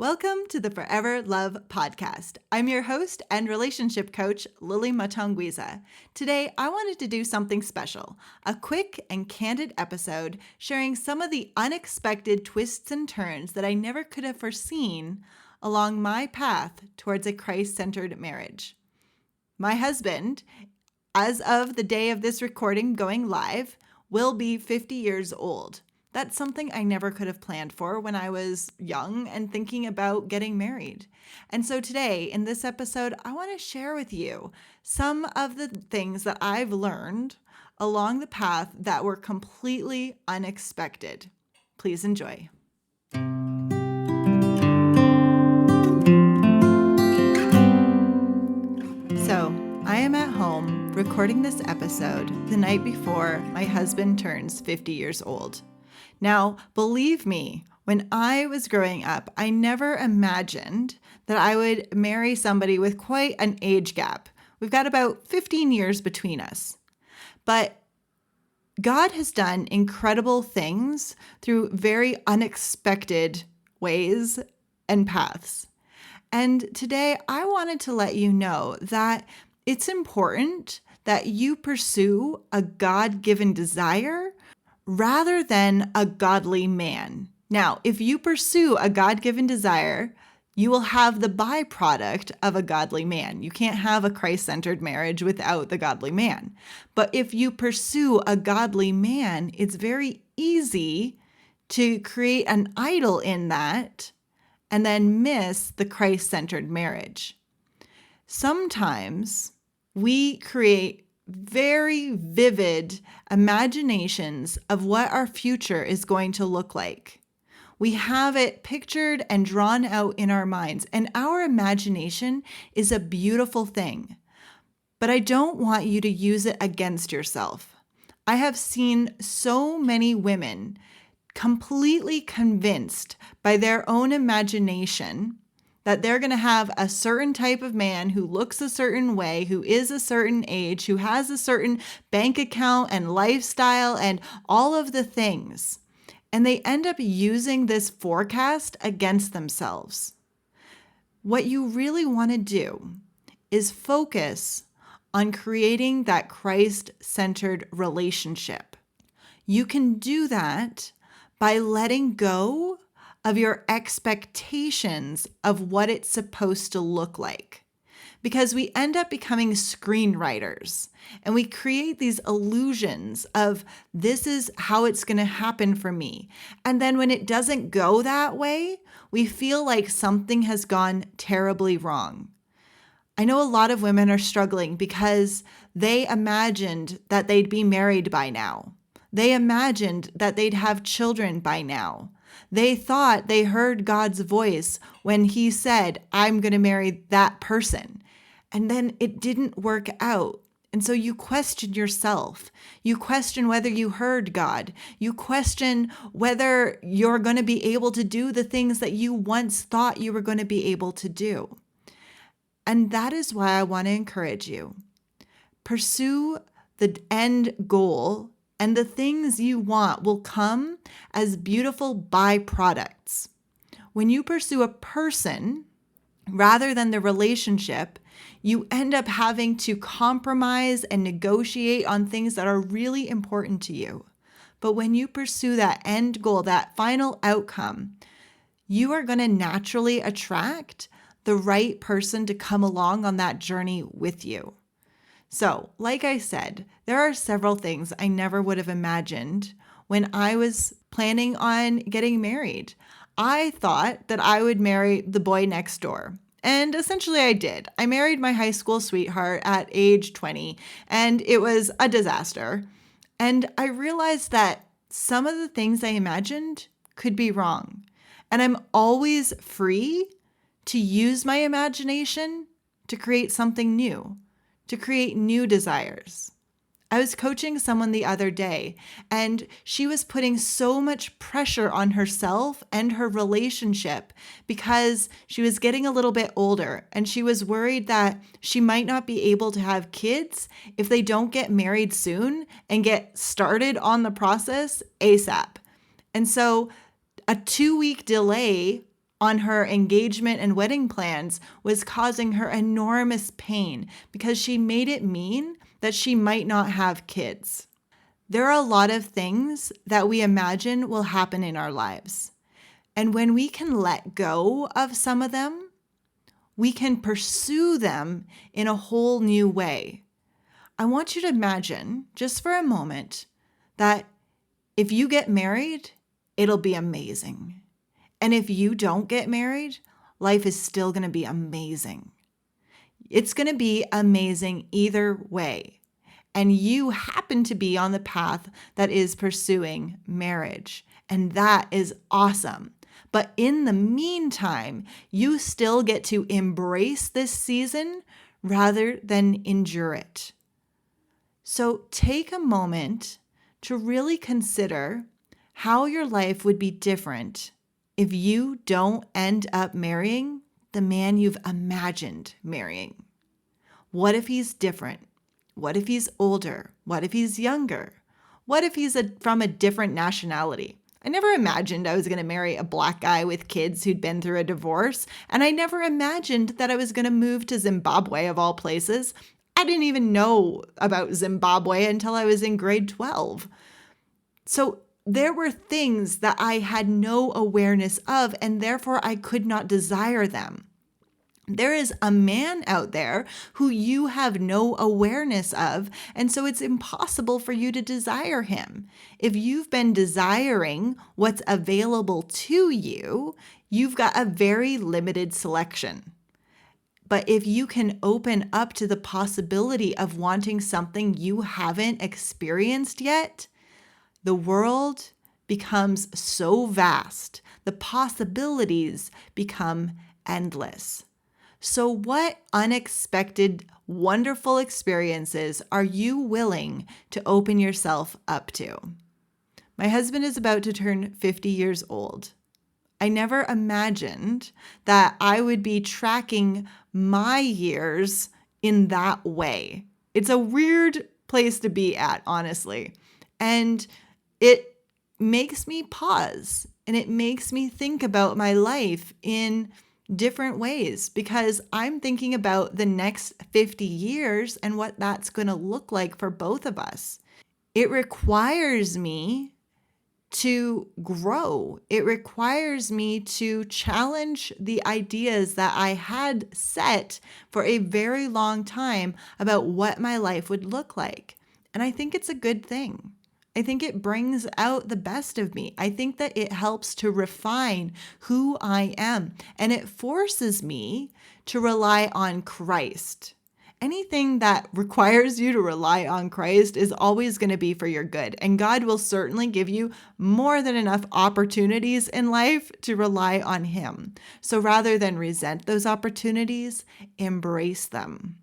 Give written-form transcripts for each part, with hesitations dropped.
Welcome to the Forever Love Podcast. I'm your host and relationship coach, Lily Mtongwiza. Today, I wanted to do something special, a quick and candid episode sharing some of the unexpected twists and turns that I never could have foreseen along my path towards a Christ-centered marriage. My husband, as of the day of this recording going live, will be 50 years old. That's something I never could have planned for when I was young and thinking about getting married. And so today, in this episode, I want to share with you some of the things that I've learned along the path that were completely unexpected. Please enjoy. So, I am at home recording this episode the night before my husband turns 50 years old. Now, believe me, when I was growing up, I never imagined that I would marry somebody with quite an age gap. We've got about 15 years between us. But God has done incredible things through very unexpected ways and paths. And today I wanted to let you know that it's important that you pursue a God-given desire rather than a godly man. Now, if you pursue a God-given desire, you will have the byproduct of a godly man. You can't have a Christ-centered marriage without the godly man. But if you pursue a godly man, it's very easy to create an idol in that and then miss the Christ-centered marriage. Sometimes we create very vivid imaginations of what our future is going to look like. We have it pictured and drawn out in our minds, and our imagination is a beautiful thing. But I don't want you to use it against yourself. I have seen so many women completely convinced by their own imagination that they're going to have a certain type of man who looks a certain way, who is a certain age, who has a certain bank account and lifestyle and all of the things. And they end up using this forecast against themselves. What you really want to do is focus on creating that Christ-centered relationship. You can do that by letting go of your expectations of what it's supposed to look like. Because we end up becoming screenwriters and we create these illusions of this is how it's going to happen for me. And then when it doesn't go that way, we feel like something has gone terribly wrong. I know a lot of women are struggling because they imagined that they'd be married by now. They imagined that they'd have children by now. They thought they heard God's voice when he said, I'm going to marry that person. And then it didn't work out. And so you question yourself. You question whether you heard God. You question whether you're going to be able to do the things that you once thought you were going to be able to do. And that is why I want to encourage you. Pursue the end goal, and the things you want will come as beautiful byproducts. When you pursue a person rather than the relationship, you end up having to compromise and negotiate on things that are really important to you. But when you pursue that end goal, that final outcome, you are going to naturally attract the right person to come along on that journey with you. So, like I said, there are several things I never would have imagined when I was planning on getting married. I thought that I would marry the boy next door. And essentially I did. I married my high school sweetheart at age 20, and it was a disaster. And I realized that some of the things I imagined could be wrong. And I'm always free to use my imagination to create something new, to create new desires. I was coaching someone the other day, and she was putting so much pressure on herself and her relationship because she was getting a little bit older, and she was worried that she might not be able to have kids if they don't get married soon and get started on the process ASAP. And so a 2-week delay on her engagement and wedding plans was causing her enormous pain because she made it mean that she might not have kids. There are a lot of things that we imagine will happen in our lives. And when we can let go of some of them, we can pursue them in a whole new way. I want you to imagine, just for a moment, that if you get married, it'll be amazing. And if you don't get married, life is still going to be amazing. It's going to be amazing either way. And you happen to be on the path that is pursuing marriage. And that is awesome. But in the meantime, you still get to embrace this season rather than endure it. So take a moment to really consider how your life would be different if you don't end up marrying the man you've imagined marrying. What if he's different? What if he's older? What if he's younger? What if he's from a different nationality? I never imagined I was going to marry a Black guy with kids who'd been through a divorce, and I never imagined that I was going to move to Zimbabwe of all places. I didn't even know about Zimbabwe until I was in grade 12. So there were things that I had no awareness of, and therefore I could not desire them. There is a man out there who you have no awareness of, and so it's impossible for you to desire him. If you've been desiring what's available to you, you've got a very limited selection. But if you can open up to the possibility of wanting something you haven't experienced yet, the world becomes so vast. The possibilities become endless. So what unexpected, wonderful experiences are you willing to open yourself up to? My husband is about to turn 50 years old. I never imagined that I would be tracking my years in that way. It's a weird place to be at, honestly. And it makes me pause and it makes me think about my life in different ways because I'm thinking about the next 50 years and what that's going to look like for both of us. It requires me to grow. It requires me to challenge the ideas that I had set for a very long time about what my life would look like. And I think it's a good thing. I think it brings out the best of me. I think that it helps to refine who I am, and it forces me to rely on Christ. Anything that requires you to rely on Christ is always going to be for your good, and God will certainly give you more than enough opportunities in life to rely on Him. So rather than resent those opportunities, embrace them.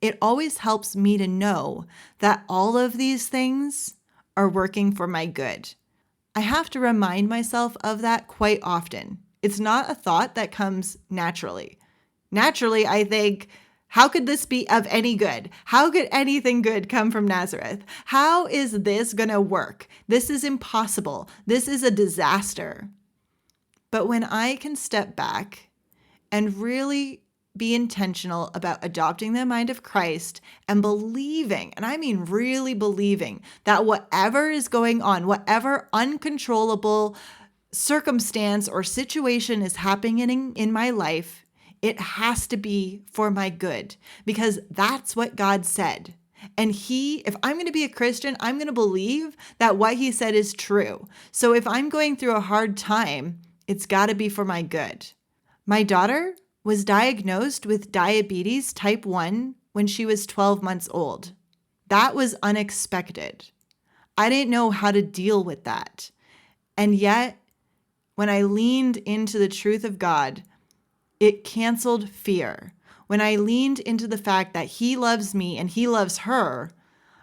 It always helps me to know that all of these things are working for my good. I have to remind myself of that quite often. It's not a thought that comes naturally. Naturally, I think, how could this be of any good? How could anything good come from Nazareth? How is this going to work? This is impossible. This is a disaster. But when I can step back and really be intentional about adopting the mind of Christ and believing, and I mean really believing, that whatever is going on, whatever uncontrollable circumstance or situation is happening in my life, it has to be for my good because that's what God said. And if I'm going to be a Christian, I'm going to believe that what He said is true. So if I'm going through a hard time, it's got to be for my good. My daughter was diagnosed with diabetes type 1 when she was 12 months old. That was unexpected. I didn't know how to deal with that. And yet, when I leaned into the truth of God, it canceled fear. When I leaned into the fact that He loves me and He loves her,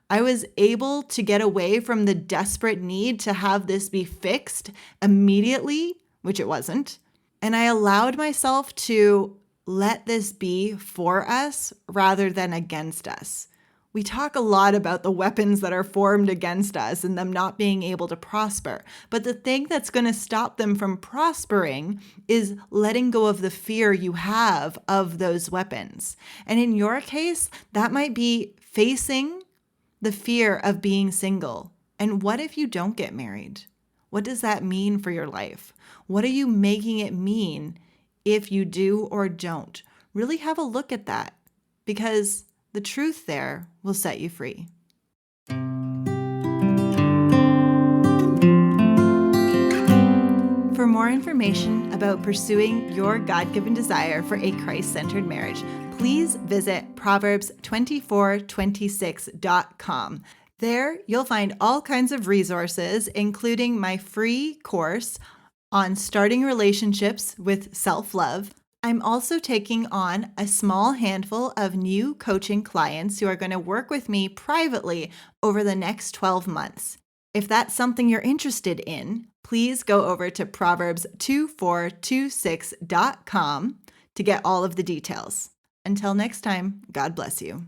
I was able to get away from the desperate need to have this be fixed immediately, which it wasn't. And I allowed myself to let this be for us rather than against us. We talk a lot about the weapons that are formed against us and them not being able to prosper. But the thing that's going to stop them from prospering is letting go of the fear you have of those weapons. And in your case, that might be facing the fear of being single. And what if you don't get married? What does that mean for your life? What are you making it mean if you do or don't? Really have a look at that, because the truth there will set you free. For more information about pursuing your God-given desire for a Christ-centered marriage, please visit Proverbs2426.com. There, you'll find all kinds of resources, including my free course on starting relationships with self-love. I'm also taking on a small handful of new coaching clients who are going to work with me privately over the next 12 months. If that's something you're interested in, please go over to Proverbs2426.com to get all of the details. Until next time, God bless you.